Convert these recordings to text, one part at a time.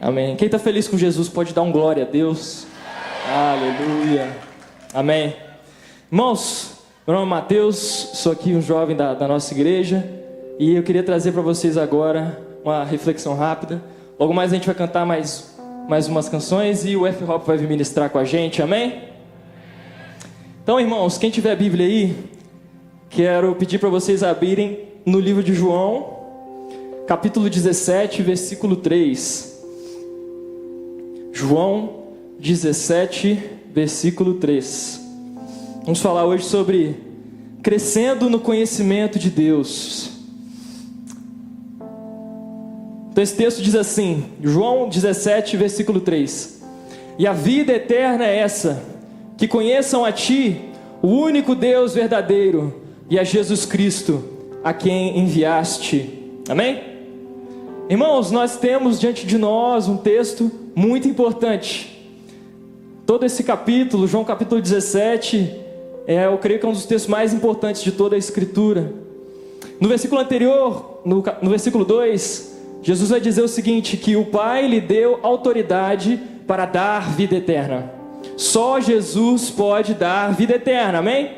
Amém. Quem está feliz com Jesus pode dar um glória a Deus. Aleluia. Amém. Irmãos, meu nome é Mateus, sou aqui um jovem da nossa igreja e eu queria trazer para vocês agora uma reflexão rápida. Logo mais a gente vai cantar mais umas canções e o F-Hop vai vir ministrar com a gente, amém? Então, irmãos, quem tiver a Bíblia aí, quero pedir para vocês abrirem no livro de João, capítulo 17, versículo 3. João 17, versículo 3. Vamos falar hoje sobre crescendo no conhecimento de Deus. Então esse texto diz assim, João 17, versículo 3. E a vida eterna é essa, que conheçam a Ti, o único Deus verdadeiro, e a Jesus Cristo, a quem enviaste. Amém? Irmãos, nós temos diante de nós um texto muito importante. Todo esse capítulo, João capítulo 17, eu creio que é um dos textos mais importantes de toda a Escritura. No versículo anterior, no versículo 2, Jesus vai dizer o seguinte, que o Pai lhe deu autoridade para dar vida eterna. Só Jesus pode dar vida eterna, amém?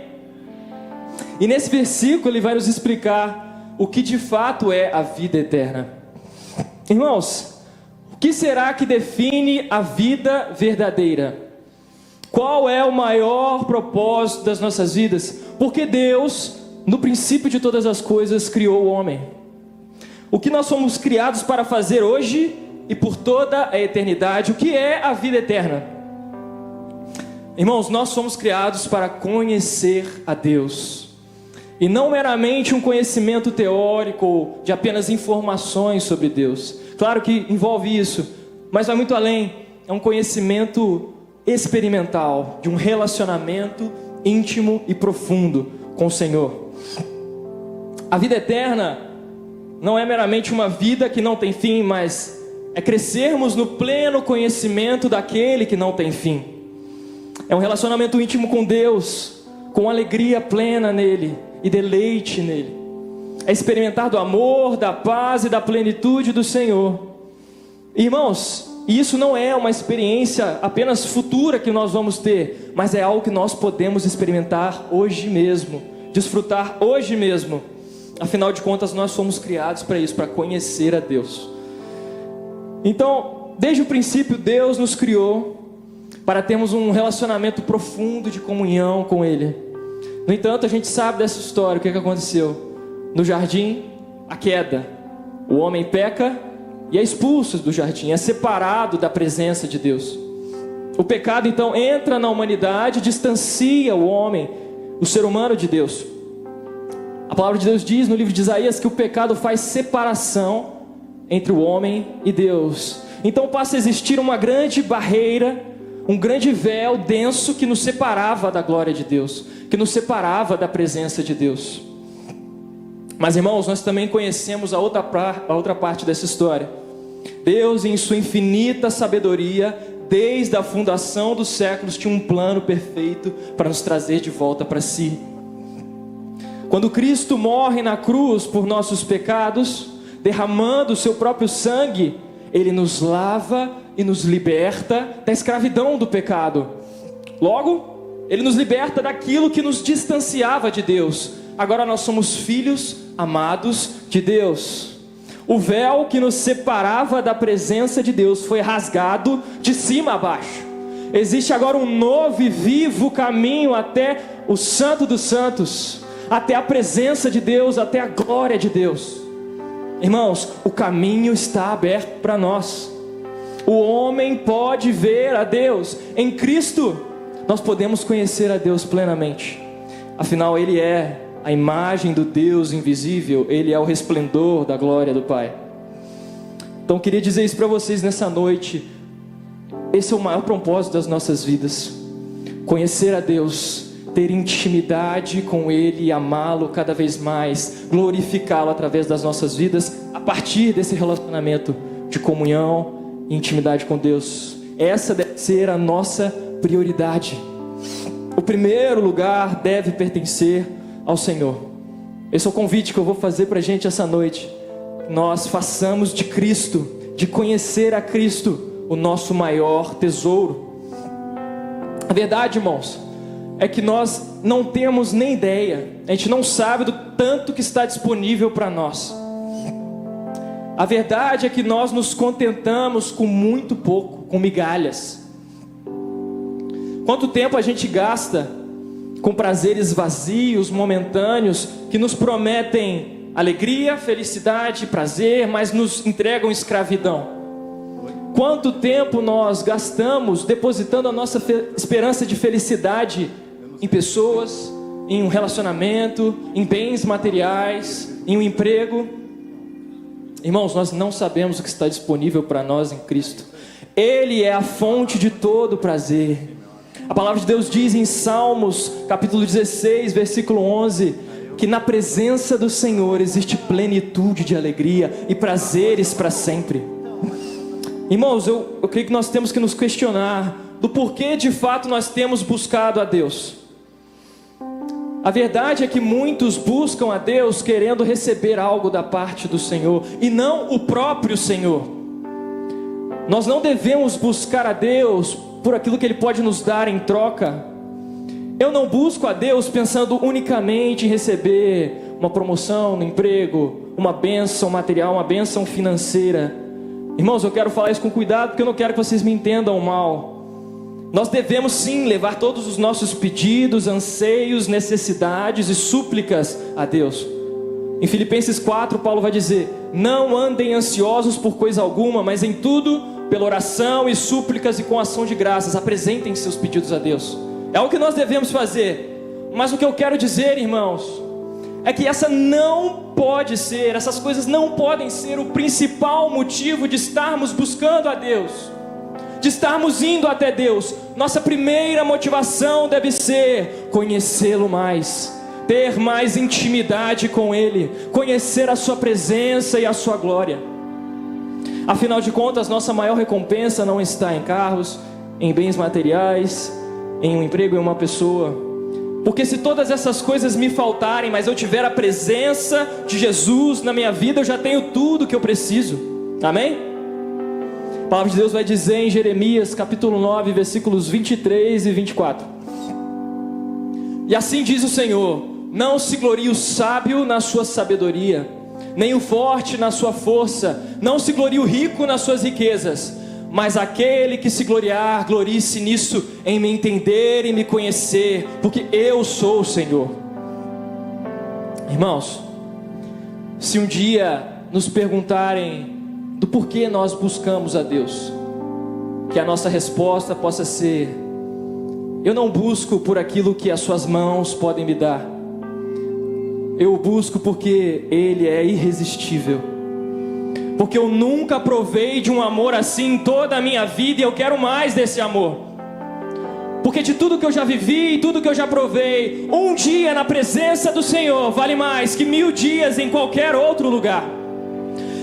E nesse versículo ele vai nos explicar o que de fato é a vida eterna. Irmãos, o que será que define a vida verdadeira? Qual é o maior propósito das nossas vidas? Porque Deus, no princípio de todas as coisas, criou o homem. O que nós somos criados para fazer hoje e por toda a eternidade? O que é a vida eterna? Irmãos, nós somos criados para conhecer a Deus. E não meramente um conhecimento teórico de apenas informações sobre Deus. Claro que envolve isso, mas vai muito além. É um conhecimento experimental, de um relacionamento íntimo e profundo com o Senhor. A vida eterna não é meramente uma vida que não tem fim, mas é crescermos no pleno conhecimento daquele que não tem fim. É um relacionamento íntimo com Deus, com alegria plena nele e deleite nele. É experimentar do amor, da paz e da plenitude do Senhor. Irmãos, isso não é uma experiência apenas futura que nós vamos ter, mas é algo que nós podemos experimentar hoje mesmo, desfrutar hoje mesmo. Afinal de contas, nós fomos criados para isso, para conhecer a Deus. Então, desde o princípio, Deus nos criou para termos um relacionamento profundo de comunhão com Ele. No entanto, a gente sabe dessa história, o que aconteceu? No jardim, a queda. O homem peca e é expulso do jardim, é separado da presença de Deus. O pecado então entra na humanidade, distancia o homem, o ser humano de Deus. A palavra de Deus diz no livro de Isaías que o pecado faz separação entre o homem e Deus. Então passa a existir uma grande barreira, um grande véu denso que nos separava da glória de Deus, que nos separava da presença de Deus. Mas irmãos, nós também conhecemos a outra parte dessa história. Deus, em sua infinita sabedoria, desde a fundação dos séculos, tinha um plano perfeito para nos trazer de volta para si. Quando Cristo morre na cruz por nossos pecados, derramando o seu próprio sangue, Ele nos lava e nos liberta da escravidão do pecado. Logo, Ele nos liberta daquilo que nos distanciava de Deus. Agora nós somos filhos amados de Deus. O véu que nos separava da presença de Deus foi rasgado de cima a baixo. Existe agora um novo e vivo caminho até o Santo dos Santos, até a presença de Deus, até a glória de Deus. Irmãos, o caminho está aberto para nós. O homem pode ver a Deus. Em Cristo, nós podemos conhecer a Deus plenamente. Afinal, Ele é a imagem do Deus invisível. Ele é o resplendor da glória do Pai. Então, eu queria dizer isso para vocês nessa noite. Esse é o maior propósito das nossas vidas. Conhecer a Deus, ter intimidade com Ele e amá-lo cada vez mais, glorificá-lo através das nossas vidas, a partir desse relacionamento de comunhão e intimidade com Deus. Essa deve ser a nossa prioridade. O primeiro lugar deve pertencer ao Senhor. Esse é o convite que eu vou fazer para a gente essa noite. Nós façamos de Cristo, de conhecer a Cristo, o nosso maior tesouro. A verdade, irmãos, é que nós não temos nem ideia, a gente não sabe do tanto que está disponível para nós. A verdade é que nós nos contentamos com muito pouco, com migalhas. Quanto tempo a gente gasta com prazeres vazios, momentâneos, que nos prometem alegria, felicidade, prazer, mas nos entregam escravidão? Quanto tempo nós gastamos depositando a nossa esperança de felicidade em pessoas, em um relacionamento, em bens materiais, em um emprego? Irmãos, nós não sabemos o que está disponível para nós em Cristo. Ele é a fonte de todo prazer. A palavra de Deus diz em Salmos, capítulo 16, versículo 11, que na presença do Senhor existe plenitude de alegria e prazeres para sempre. Irmãos, eu creio que nós temos que nos questionar do porquê de fato nós temos buscado a Deus. A verdade é que muitos buscam a Deus querendo receber algo da parte do Senhor e não o próprio Senhor. Nós não devemos buscar a Deus por aquilo que Ele pode nos dar em troca. Eu não busco a Deus pensando unicamente em receber uma promoção no emprego, uma bênção material, uma bênção financeira. Irmãos, eu quero falar isso com cuidado, porque eu não quero que vocês me entendam mal. Nós devemos sim levar todos os nossos pedidos, anseios, necessidades e súplicas a Deus. Em Filipenses 4, Paulo vai dizer: não andem ansiosos por coisa alguma, mas em tudo, pela oração e súplicas e com ação de graças, apresentem seus pedidos a Deus. É o que nós devemos fazer. Mas o que eu quero dizer, irmãos, é que essas coisas não podem ser o principal motivo de estarmos buscando a Deus, de estarmos indo até Deus. Nossa primeira motivação deve ser conhecê-lo mais, ter mais intimidade com Ele, conhecer a sua presença e a sua glória. Afinal de contas, nossa maior recompensa não está em carros, em bens materiais, em um emprego, em uma pessoa. Porque se todas essas coisas me faltarem, mas eu tiver a presença de Jesus na minha vida, eu já tenho tudo que eu preciso. Amém? A palavra de Deus vai dizer em Jeremias capítulo 9, versículos 23 e 24. E assim diz o Senhor: não se glorie o sábio na sua sabedoria, nem o forte na sua força, não se glorie o rico nas suas riquezas, mas aquele que se gloriar, glorie-se nisso, em me entender e me conhecer, porque eu sou o Senhor. Irmãos, se um dia nos perguntarem do porquê nós buscamos a Deus, que a nossa resposta possa ser: eu não busco por aquilo que as suas mãos podem me dar, eu busco porque Ele é irresistível, porque eu nunca provei de um amor assim em toda a minha vida, e eu quero mais desse amor. Porque de tudo que eu já vivi, tudo que eu já provei, um dia na presença do Senhor vale mais que 1000 dias em qualquer outro lugar.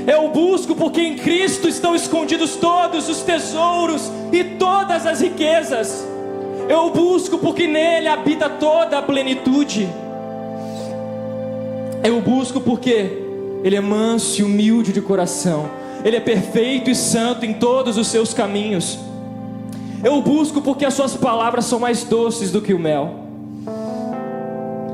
Eu busco porque em Cristo estão escondidos todos os tesouros e todas as riquezas. Eu busco porque nele habita toda a plenitude. Eu busco porque Ele é manso e humilde de coração. Ele é perfeito e santo em todos os seus caminhos. Eu busco porque as suas palavras são mais doces do que o mel.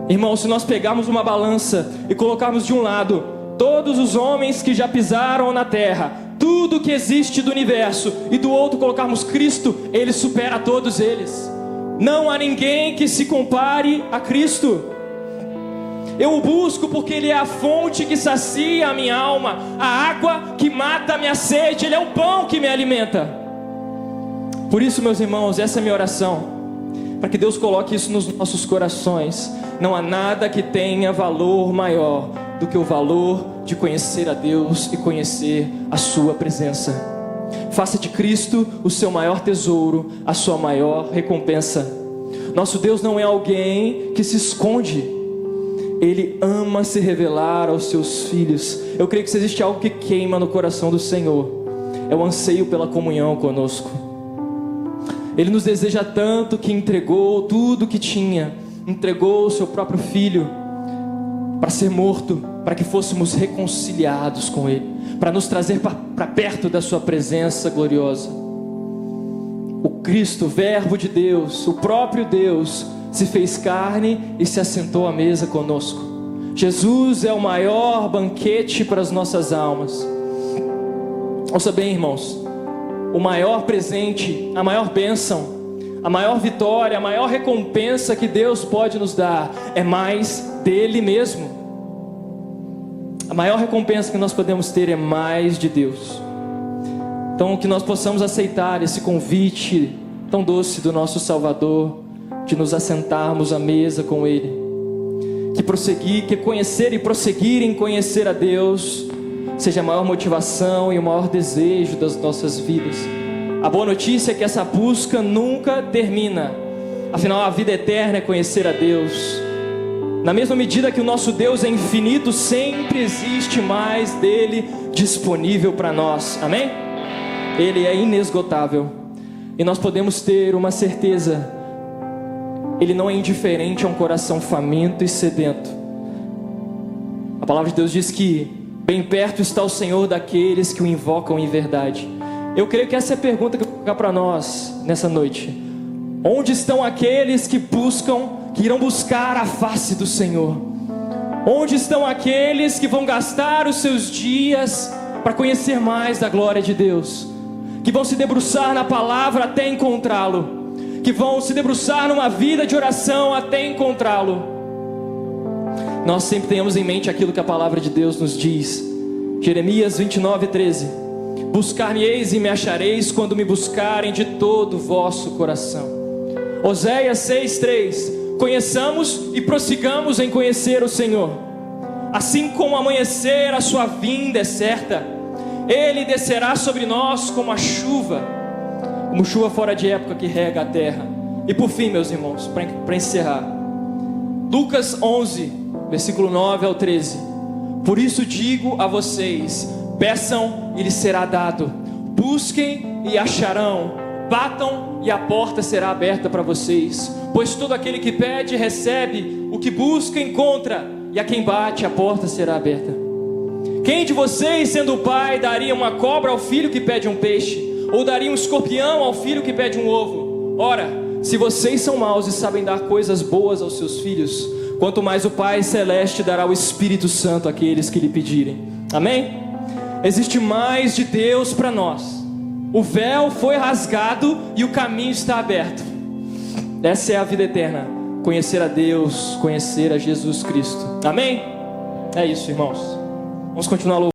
Irmão, se nós pegarmos uma balança e colocarmos de um lado todos os homens que já pisaram na terra, tudo que existe do universo, e do outro colocarmos Cristo, Ele supera todos eles. Não há ninguém que se compare a Cristo. Eu o busco porque Ele é a fonte que sacia a minha alma, a água que mata a minha sede, Ele é o pão que me alimenta. Por isso, meus irmãos, essa é a minha oração, para que Deus coloque isso nos nossos corações. Não há nada que tenha valor maior do que o valor de conhecer a Deus e conhecer a sua presença. Faça de Cristo o seu maior tesouro, a sua maior recompensa. Nosso Deus não é alguém que se esconde. Ele ama se revelar aos seus filhos. Eu creio que se existe algo que queima no coração do Senhor, é o anseio pela comunhão conosco. Ele nos deseja tanto que entregou tudo que tinha, entregou o seu próprio Filho para ser morto, para que fôssemos reconciliados com Ele, para nos trazer para para perto da sua presença gloriosa. O Cristo, o Verbo de Deus, o próprio Deus, se fez carne e se assentou à mesa conosco. Jesus é o maior banquete para as nossas almas. Ouça bem, irmãos, o maior presente, a maior bênção, a maior vitória, a maior recompensa que Deus pode nos dar é mais dele mesmo. A maior recompensa que nós podemos ter é mais de Deus. Então, que nós possamos aceitar esse convite tão doce do nosso Salvador, de nos assentarmos à mesa com Ele. Que conhecer e prosseguir em conhecer a Deus seja a maior motivação e o maior desejo das nossas vidas. A boa notícia é que essa busca nunca termina. Afinal, a vida eterna é conhecer a Deus. Na mesma medida que o nosso Deus é infinito, sempre existe mais dele disponível para nós. Amém? Ele é inesgotável. E nós podemos ter uma certeza: Ele não é indiferente a um coração faminto e sedento. A palavra de Deus diz que bem perto está o Senhor daqueles que o invocam em verdade. Eu creio que essa é a pergunta que eu vou colocar para nós nessa noite. Onde estão aqueles que irão buscar a face do Senhor? Onde estão aqueles que vão gastar os seus dias para conhecer mais da glória de Deus? Que vão se debruçar na palavra até encontrá-lo, que vão se debruçar numa vida de oração até encontrá-lo. Nós sempre tenhamos em mente aquilo que a palavra de Deus nos diz. Jeremias 29:13: buscar-me-eis e me achareis quando me buscarem de todo o vosso coração. Oséias 6:3: conheçamos e prossigamos em conhecer o Senhor. Assim como amanhecer, a sua vinda é certa. Ele descerá sobre nós como a chuva, como chuva fora de época que rega a terra. E por fim, meus irmãos, para encerrar, Lucas 11, versículo 9 ao 13: por isso digo a vocês, peçam e lhes será dado, busquem e acharão, batam e a porta será aberta para vocês. Pois todo aquele que pede recebe, o que busca encontra, e a quem bate a porta será aberta. Quem de vocês, sendo pai, daria uma cobra ao filho que pede um peixe? Ou daria um escorpião ao filho que pede um ovo? Ora, se vocês são maus e sabem dar coisas boas aos seus filhos, quanto mais o Pai Celeste dará o Espírito Santo àqueles que lhe pedirem. Amém? Existe mais de Deus para nós. O véu foi rasgado e o caminho está aberto. Essa é a vida eterna: conhecer a Deus, conhecer a Jesus Cristo. Amém? É isso, irmãos. Vamos continuar louvando.